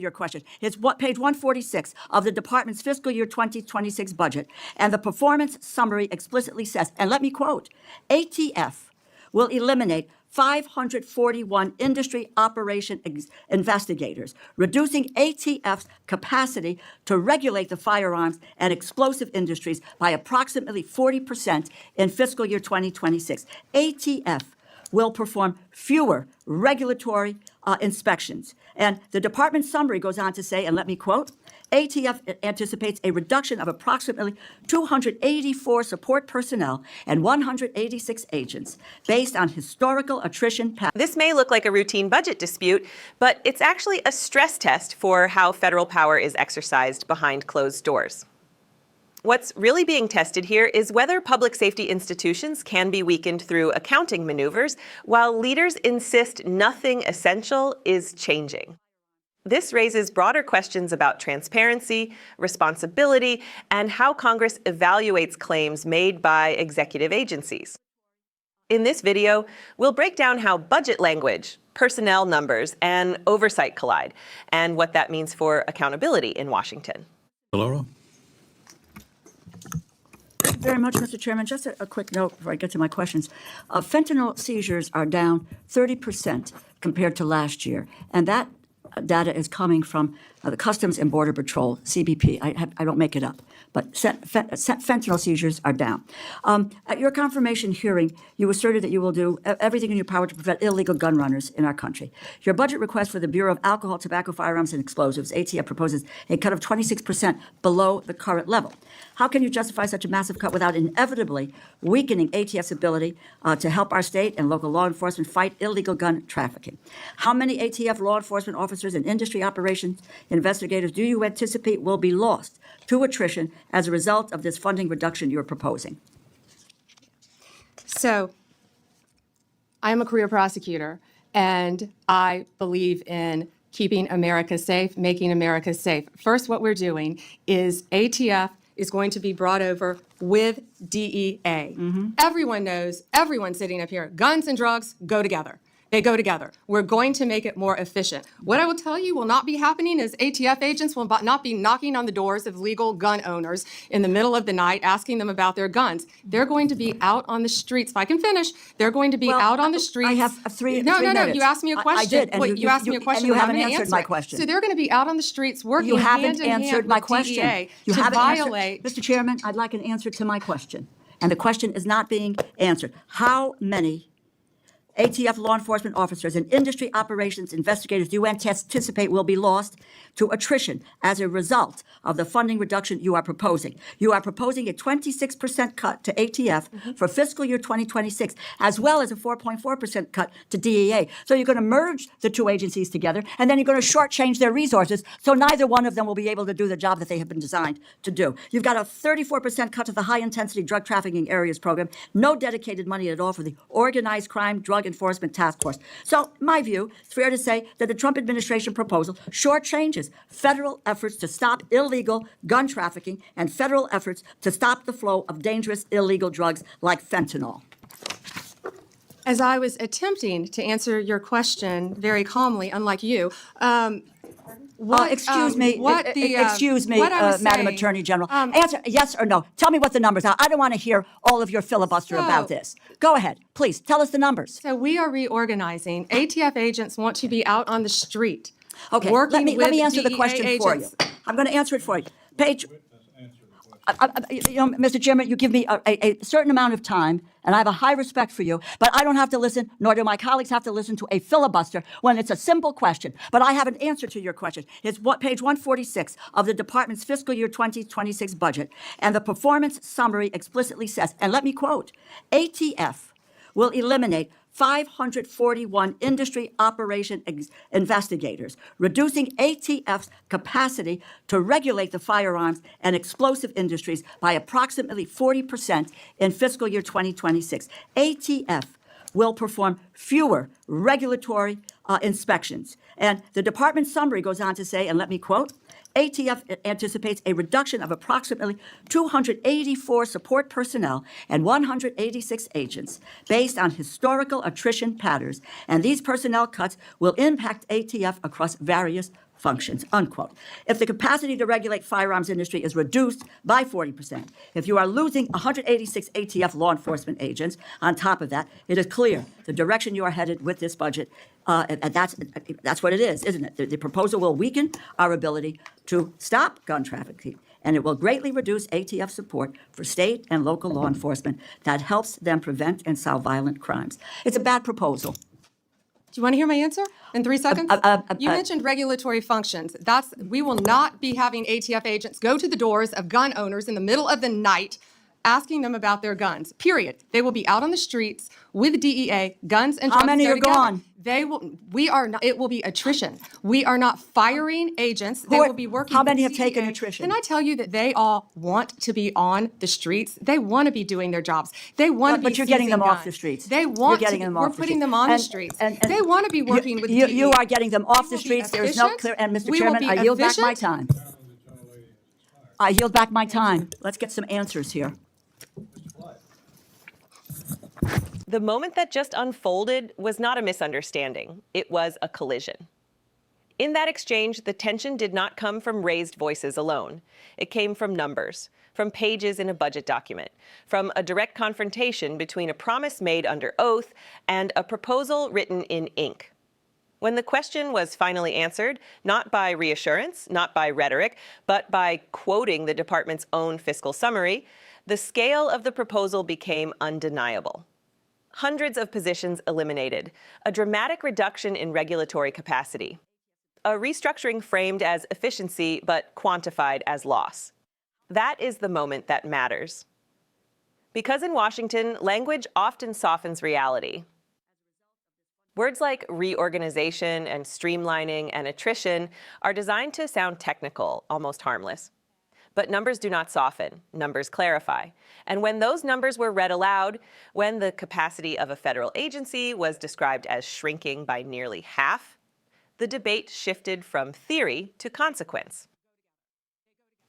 your question. It's what page 146 of the department's fiscal year 2026 budget, and the performance summary explicitly says, and let me quote, ATF will eliminate 541 industry operation investigators, reducing ATF's capacity to regulate the firearms and explosive industries by approximately 40% in fiscal year 2026. ATF will perform fewer regulatory inspections. And the department summary goes on to say, and let me quote, ATF anticipates a reduction of approximately 284 support personnel and 186 agents based on historical attrition patterns. This may look like a routine budget dispute, but it's actually a stress test for how federal power is exercised behind closed doors. What's really being tested here is whether public safety institutions can be weakened through accounting maneuvers, while leaders insist nothing essential is changing. This raises broader questions about transparency, responsibility, and how Congress evaluates claims made by executive agencies. In this video, we'll break down how budget language, personnel numbers, and oversight collide, and what that means for accountability in Washington. DeLauro. Thank you very much, Mr. Chairman. Just a quick note before I get to my questions. Fentanyl seizures are down 30% compared to last year, and that data is coming from the Customs and Border Patrol, CBP. I don't make it up, but fentanyl seizures are down. At your confirmation hearing, you asserted that you will do everything in your power to prevent illegal gun runners in our country. Your budget request for the Bureau of Alcohol, Tobacco, Firearms, and Explosives, ATF, proposes a cut of 26% below the current level. How can you justify such a massive cut without inevitably weakening ATF's ability to help our state and local law enforcement fight illegal gun trafficking? How many ATF law enforcement officers and industry operations investigators do you anticipate will be lost to attrition as a result of this funding reduction you're proposing? So, I'm a career prosecutor, and I believe in keeping America safe, making America safe. First, what we're doing is ATF is going to be brought over with DEA. Everyone knows, everyone sitting up here, guns and drugs go together. They go together. We're going to make it more efficient. What I will tell you will not be happening is ATF agents will not be knocking on the doors of legal gun owners in the middle of the night asking them about their guns. They're going to be out on the streets. If I can finish, they're going to be out on the streets. I have three No, minutes. you asked me a question. I did, and you asked me a question. And you haven't I'm gonna answered answer my it. question. So they're going to be out on the streets working You hand haven't in hand answered my with question. DEA You to haven't violate. Mr. Chairman, I'd like an answer to my question. And the question is not being answered. How many ATF law enforcement officers and industry operations investigators do you anticipate will be lost to attrition as a result of the funding reduction you are proposing? You are proposing a 26% cut to ATF for fiscal year 2026, as well as a 4.4% cut to DEA. So you're going to merge the two agencies together, and then you're going to shortchange their resources, so neither one of them will be able to do the job that they have been designed to do. You've got a 34% cut to the high-intensity drug trafficking areas program, no dedicated money at all for the organized crime drug enforcement task force. So, in my view, it's fair to say that the Trump administration proposal shortchanges federal efforts to stop illegal gun trafficking and federal efforts to stop the flow of dangerous illegal drugs like fentanyl. As I was attempting to answer your question very calmly, unlike you, Excuse me, Madam Attorney General. Answer yes or no. Tell me what the numbers are. I don't want to hear all of your filibuster about this. Go ahead. Please, tell us the numbers. So we are reorganizing. ATF agents want to be out on the street. Okay, let me answer the question for you. I'm going to answer it for you. Page, Mr. Chairman, you give me a certain amount of time, and I have a high respect for you, but I don't have to listen, nor do my colleagues have to listen to a filibuster when it's a simple question. But I have an answer to your question. It's page 146 of the department's fiscal year 2026 budget, and the performance summary explicitly says, and let me quote, ATF will eliminate 541 industry operation investigators, reducing ATF's capacity to regulate the firearms and explosive industries by approximately 40% in fiscal year 2026. ATF will perform fewer regulatory inspections. And the department summary goes on to say, and let me quote, ATF anticipates a reduction of approximately 284 support personnel and 186 agents based on historical attrition patterns, and these personnel cuts will impact ATF across various functions, unquote. If the capacity to regulate firearms industry is reduced by 40%, if you are losing 186 ATF law enforcement agents on top of that, it is clear the direction you are headed with this budget, and that's what it is, isn't it? The proposal will weaken our ability to stop gun trafficking, and it will greatly reduce ATF support for state and local law enforcement that helps them prevent and solve violent crimes. It's a bad proposal. Do you want to hear my answer in 3 seconds? You mentioned regulatory functions. We will not be having ATF agents go to the doors of gun owners in the middle of the night asking them about their guns, period. They will be out on the streets with DEA, guns and drugs. How many go are together. gone? It will be attrition. We are not firing agents. They will be working How with many have DEA. taken attrition? Can I tell you that they all want to be on the streets? They want to be doing their jobs. They want to be But you're getting seizing them off guns. the streets. They You're want getting to. them We're off the putting streets. them on the And- streets. and They want to be working with you DEA. are getting them off the We will be streets. There is no efficient. clear. And Mr. We will Chairman, be I yield back my efficient. time. I yield back my time. Let's get some answers here. The moment that just unfolded was not a misunderstanding. It was a collision. In that exchange, the tension did not come from raised voices alone. It came from numbers, from pages in a budget document, from a direct confrontation between a promise made under oath and a proposal written in ink. When the question was finally answered, not by reassurance, not by rhetoric, but by quoting the department's own fiscal summary, the scale of the proposal became undeniable. Hundreds of positions eliminated, a dramatic reduction in regulatory capacity, a restructuring framed as efficiency but quantified as loss. That is the moment that matters. Because in Washington, language often softens reality. Words like reorganization and streamlining and attrition are designed to sound technical, almost harmless. But numbers do not soften, numbers clarify. And when those numbers were read aloud, when the capacity of a federal agency was described as shrinking by nearly half, the debate shifted from theory to consequence.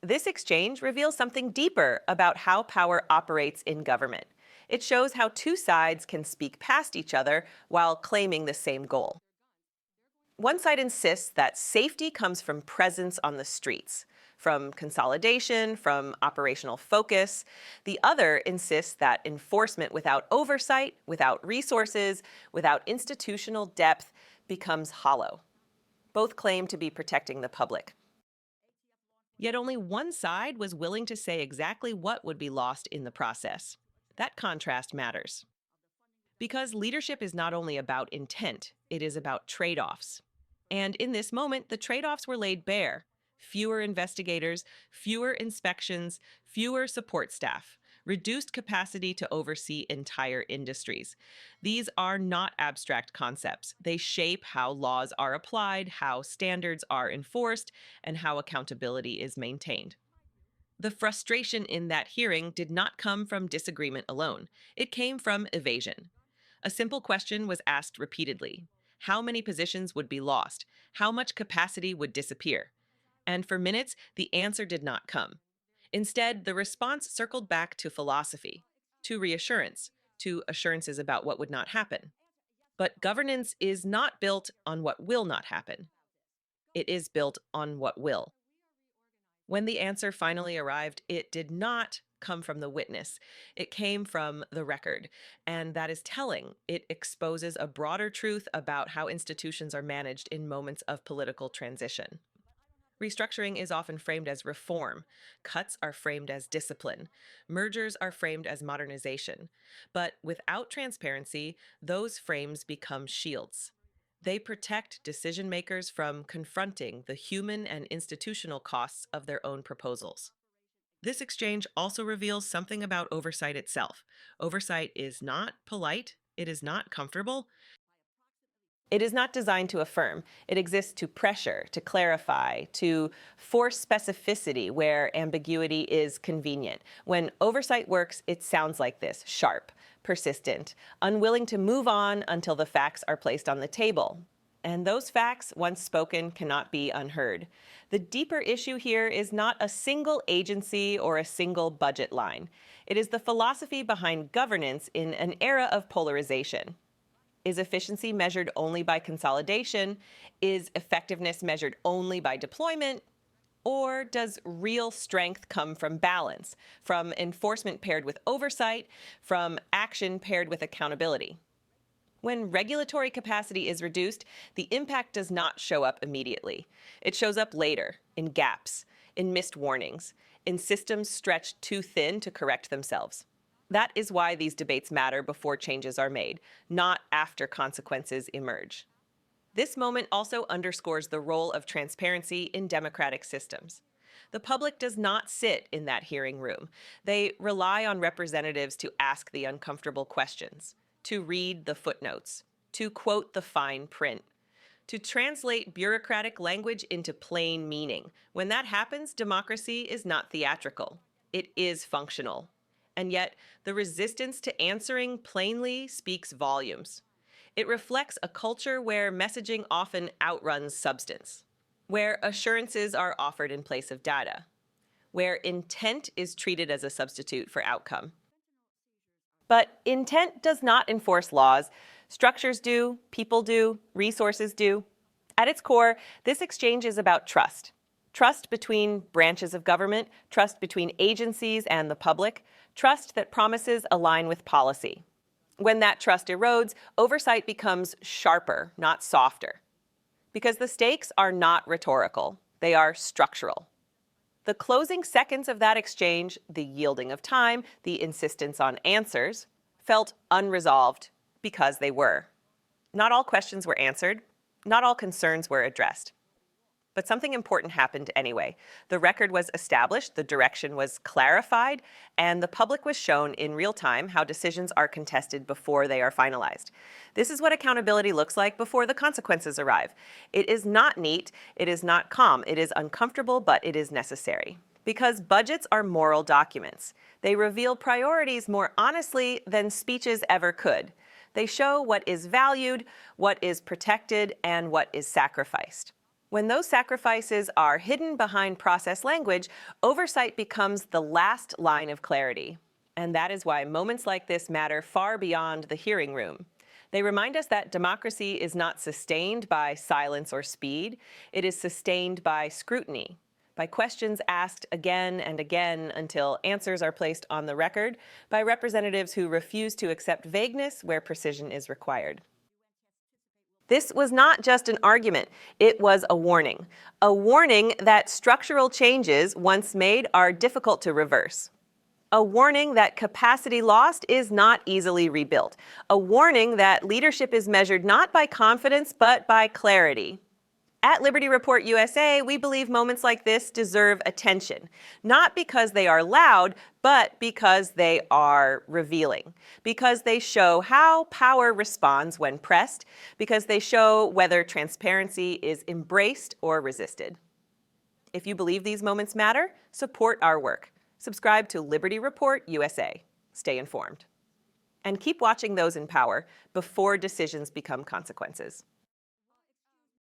This exchange reveals something deeper about how power operates in government. It shows how two sides can speak past each other while claiming the same goal. One side insists that safety comes from presence on the streets, from consolidation, from operational focus. The other insists that enforcement without oversight, without resources, without institutional depth becomes hollow. Both claim to be protecting the public. Yet only one side was willing to say exactly what would be lost in the process. That contrast matters. Because leadership is not only about intent, it is about trade-offs. And in this moment, the trade-offs were laid bare. Fewer investigators, fewer inspections, fewer support staff, reduced capacity to oversee entire industries. These are not abstract concepts. They shape how laws are applied, how standards are enforced, and how accountability is maintained. The frustration in that hearing did not come from disagreement alone. It came from evasion. A simple question was asked repeatedly. How many positions would be lost? How much capacity would disappear? And for minutes, the answer did not come. Instead, the response circled back to philosophy, to reassurance, to assurances about what would not happen. But governance is not built on what will not happen. It is built on what will. When the answer finally arrived, it did not come from the witness. It came from the record. And that is telling. It exposes a broader truth about how institutions are managed in moments of political transition. Restructuring is often framed as reform. Cuts are framed as discipline. Mergers are framed as modernization. But without transparency, those frames become shields. They protect decision makers from confronting the human and institutional costs of their own proposals. This exchange also reveals something about oversight itself. Oversight is not polite. It is not comfortable. It is not designed to affirm. It exists to pressure, to clarify, to force specificity where ambiguity is convenient. When oversight works, it sounds like this: sharp, persistent, unwilling to move on until the facts are placed on the table. And those facts, once spoken, cannot be unheard. The deeper issue here is not a single agency or a single budget line. It is the philosophy behind governance in an era of polarization. Is efficiency measured only by consolidation? Is effectiveness measured only by deployment? Or does real strength come from balance, from enforcement paired with oversight, from action paired with accountability? When regulatory capacity is reduced, the impact does not show up immediately. It shows up later, in gaps, in missed warnings, in systems stretched too thin to correct themselves. That is why these debates matter before changes are made, not after consequences emerge. This moment also underscores the role of transparency in democratic systems. The public does not sit in that hearing room. They rely on representatives to ask the uncomfortable questions, to read the footnotes, to quote the fine print, to translate bureaucratic language into plain meaning. When that happens, democracy is not theatrical. It is functional. And yet, the resistance to answering plainly speaks volumes. It reflects a culture where messaging often outruns substance, where assurances are offered in place of data, where intent is treated as a substitute for outcome. But intent does not enforce laws. Structures do, people do, resources do. At its core, this exchange is about trust. Trust between branches of government, trust between agencies and the public, trust that promises align with policy. When that trust erodes, oversight becomes sharper, not softer. Because the stakes are not rhetorical, they are structural. The closing seconds of that exchange, the yielding of time, the insistence on answers, felt unresolved because they were. Not all questions were answered, not all concerns were addressed. But something important happened anyway. The record was established, the direction was clarified, and the public was shown in real time how decisions are contested before they are finalized. This is what accountability looks like before the consequences arrive. It is not neat, it is not calm, it is uncomfortable, but it is necessary. Because budgets are moral documents. They reveal priorities more honestly than speeches ever could. They show what is valued, what is protected, and what is sacrificed. When those sacrifices are hidden behind process language, oversight becomes the last line of clarity. And that is why moments like this matter far beyond the hearing room. They remind us that democracy is not sustained by silence or speed. It is sustained by scrutiny, by questions asked again and again until answers are placed on the record, by representatives who refuse to accept vagueness where precision is required. This was not just an argument, it was a warning that structural changes, once made, are difficult to reverse. A warning that capacity lost is not easily rebuilt. A warning that leadership is measured not by confidence, but by clarity. At Liberty Report USA, we believe moments like this deserve attention, not because they are loud, but because they are revealing, because they show how power responds when pressed, because they show whether transparency is embraced or resisted. If you believe these moments matter, support our work. Subscribe to Liberty Report USA. Stay informed. And keep watching those in power before decisions become consequences.